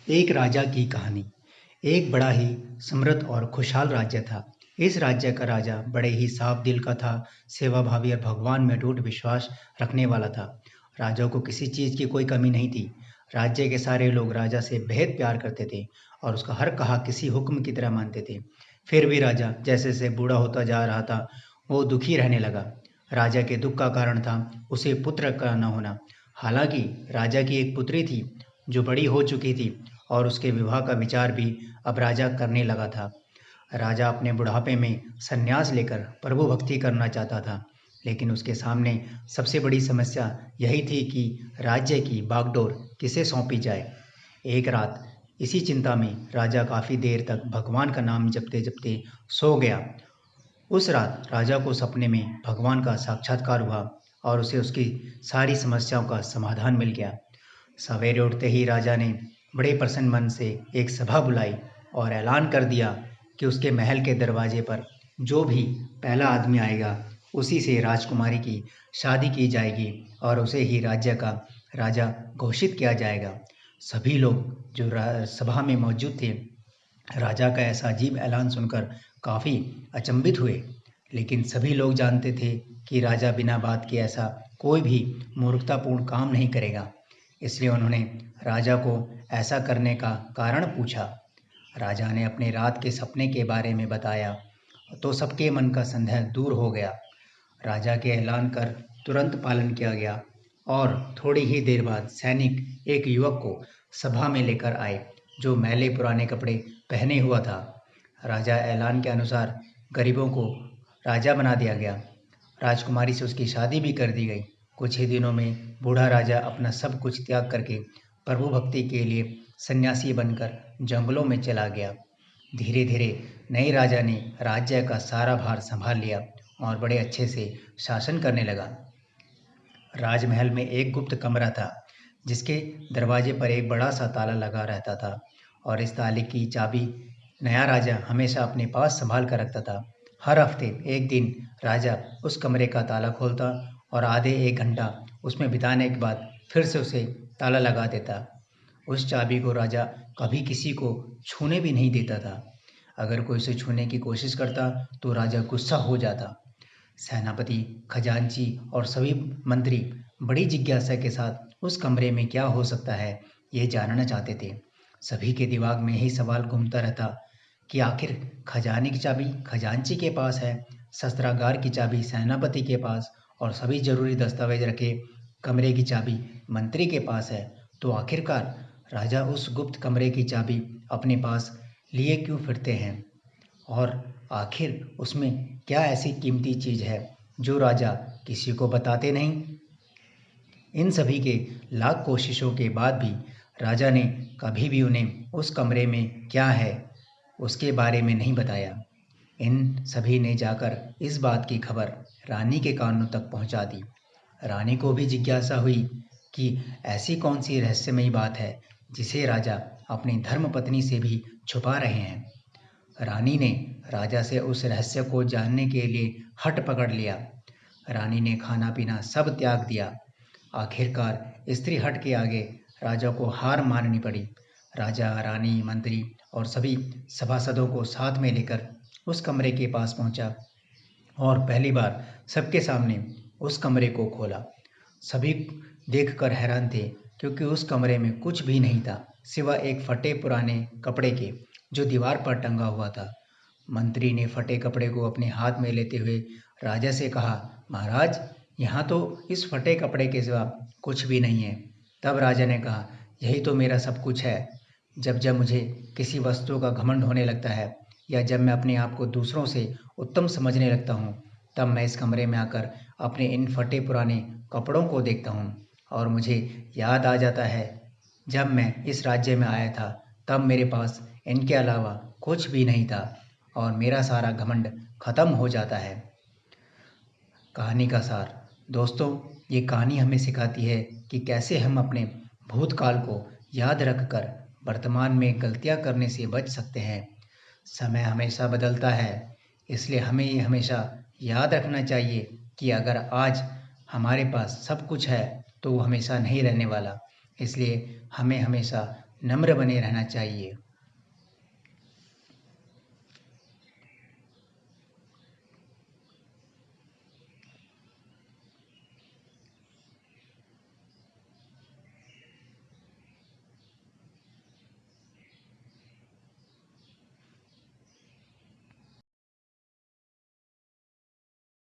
एक राजा की कहानी। एक बड़ा ही समृद्ध और खुशहाल राज्य था। इस राज्य का राजा बड़े ही साफ दिल का था, सेवाभावी और भगवान में अटूट विश्वास रखने वाला था। राजा को किसी चीज़ की कोई कमी नहीं थी। राज्य के सारे लोग राजा से बेहद प्यार करते थे और उसका हर कहा किसी हुक्म की तरह मानते थे। फिर भी राजा जैसे जैसे बूढ़ा होता जा रहा था, वो दुखी रहने लगा। राजा के दुख का कारण था उसे पुत्र का न होना। हालांकि राजा की एक पुत्री थी जो बड़ी हो चुकी थी और उसके विवाह का विचार भी अब राजा करने लगा था। राजा अपने बुढ़ापे में संन्यास लेकर प्रभु भक्ति करना चाहता था, लेकिन उसके सामने सबसे बड़ी समस्या यही थी कि राज्य की बागडोर किसे सौंपी जाए। एक रात इसी चिंता में राजा काफ़ी देर तक भगवान का नाम जपते जपते सो गया। उस रात राजा को सपने में भगवान का साक्षात्कार हुआ और उसे उसकी सारी समस्याओं का समाधान मिल गया। सवेरे उठते ही राजा ने बड़े प्रसन्न मन से एक सभा बुलाई और ऐलान कर दिया कि उसके महल के दरवाजे पर जो भी पहला आदमी आएगा उसी से राजकुमारी की शादी की जाएगी और उसे ही राज्य का राजा घोषित किया जाएगा। सभी लोग जो सभा में मौजूद थे, राजा का ऐसा अजीब ऐलान सुनकर काफ़ी अचंभित हुए। लेकिन सभी लोग जानते थे कि राजा बिना बात के ऐसा कोई भी मूर्खतापूर्ण काम नहीं करेगा। इसलिए उन्होंने राजा को ऐसा करने का कारण पूछा। राजा ने अपने रात के सपने के बारे में बताया तो सबके मन का संदेह दूर हो गया। राजा के ऐलान कर तुरंत पालन किया गया और थोड़ी ही देर बाद सैनिक एक युवक को सभा में लेकर आए जो मैले पुराने कपड़े पहने हुआ था। राजा ऐलान के अनुसार गरीबों को राजा बना दिया गया। राजकुमारी से उसकी शादी भी कर दी गई। कुछ ही दिनों में बूढ़ा राजा अपना सब कुछ त्याग करके प्रभु भक्ति के लिए सन्यासी बनकर जंगलों में चला गया। धीरे धीरे नए राजा ने राज्य का सारा भार संभाल लिया और बड़े अच्छे से शासन करने लगा। राजमहल में एक गुप्त कमरा था जिसके दरवाजे पर एक बड़ा सा ताला लगा रहता था और इस ताले की चाबी नया राजा हमेशा अपने पास संभाल कर रखता था। हर हफ्ते एक दिन राजा उस कमरे का ताला खोलता और आधे एक घंटा उसमें बिताने के बाद फिर से उसे ताला लगा देता। उस चाबी को राजा कभी किसी को छूने भी नहीं देता था। अगर कोई उसे छूने की कोशिश करता तो राजा गुस्सा हो जाता। सेनापति, खजांची और सभी मंत्री बड़ी जिज्ञासा के साथ उस कमरे में क्या हो सकता है ये जानना चाहते थे। सभी के दिमाग में यही सवाल घूमता रहता कि आखिर खजाने की चाबी खजांची के पास है, शस्त्रागार की चाबी सेनापति के पास और सभी जरूरी दस्तावेज रखे कमरे की चाबी मंत्री के पास है, तो आखिरकार राजा उस गुप्त कमरे की चाबी अपने पास लिए क्यों फिरते हैं और आखिर उसमें क्या ऐसी कीमती चीज़ है जो राजा किसी को बताते नहीं। इन सभी के लाख कोशिशों के बाद भी राजा ने कभी भी उन्हें उस कमरे में क्या है उसके बारे में नहीं बताया। इन सभी ने जाकर इस बात की खबर रानी के कानों तक पहुंचा दी। रानी को भी जिज्ञासा हुई कि ऐसी कौन सी रहस्यमयी बात है जिसे राजा अपनी धर्मपत्नी से भी छुपा रहे हैं। रानी ने राजा से उस रहस्य को जानने के लिए हट पकड़ लिया। रानी ने खाना पीना सब त्याग दिया। आखिरकार स्त्री हट के आगे राजा को हार माननी पड़ी। राजा, रानी, मंत्री और सभी सभासदों को साथ में लेकर उस कमरे के पास पहुंचा और पहली बार सबके सामने उस कमरे को खोला। सभी देखकर हैरान थे क्योंकि उस कमरे में कुछ भी नहीं था सिवा एक फटे पुराने कपड़े के जो दीवार पर टंगा हुआ था। मंत्री ने फटे कपड़े को अपने हाथ में लेते हुए राजा से कहा, महाराज, यहाँ तो इस फटे कपड़े के सिवा कुछ भी नहीं है। तब राजा ने कहा, यही तो मेरा सब कुछ है। जब जब मुझे किसी वस्तु का घमंड होने लगता है या जब मैं अपने आप को दूसरों से उत्तम समझने लगता हूँ, तब मैं इस कमरे में आकर अपने इन फटे पुराने कपड़ों को देखता हूँ और मुझे याद आ जाता है जब मैं इस राज्य में आया था तब मेरे पास इनके अलावा कुछ भी नहीं था और मेरा सारा घमंड खत्म हो जाता है। कहानी का सार। दोस्तों, ये कहानी हमें सिखाती है कि कैसे हम अपने भूतकाल को याद रखकर वर्तमान में गलतियां करने से बच सकते हैं। समय हमेशा बदलता है, इसलिए हमें ये हमेशा याद रखना चाहिए कि अगर आज हमारे पास सब कुछ है तो वो हमेशा नहीं रहने वाला। इसलिए हमें हमेशा नम्र बने रहना चाहिए।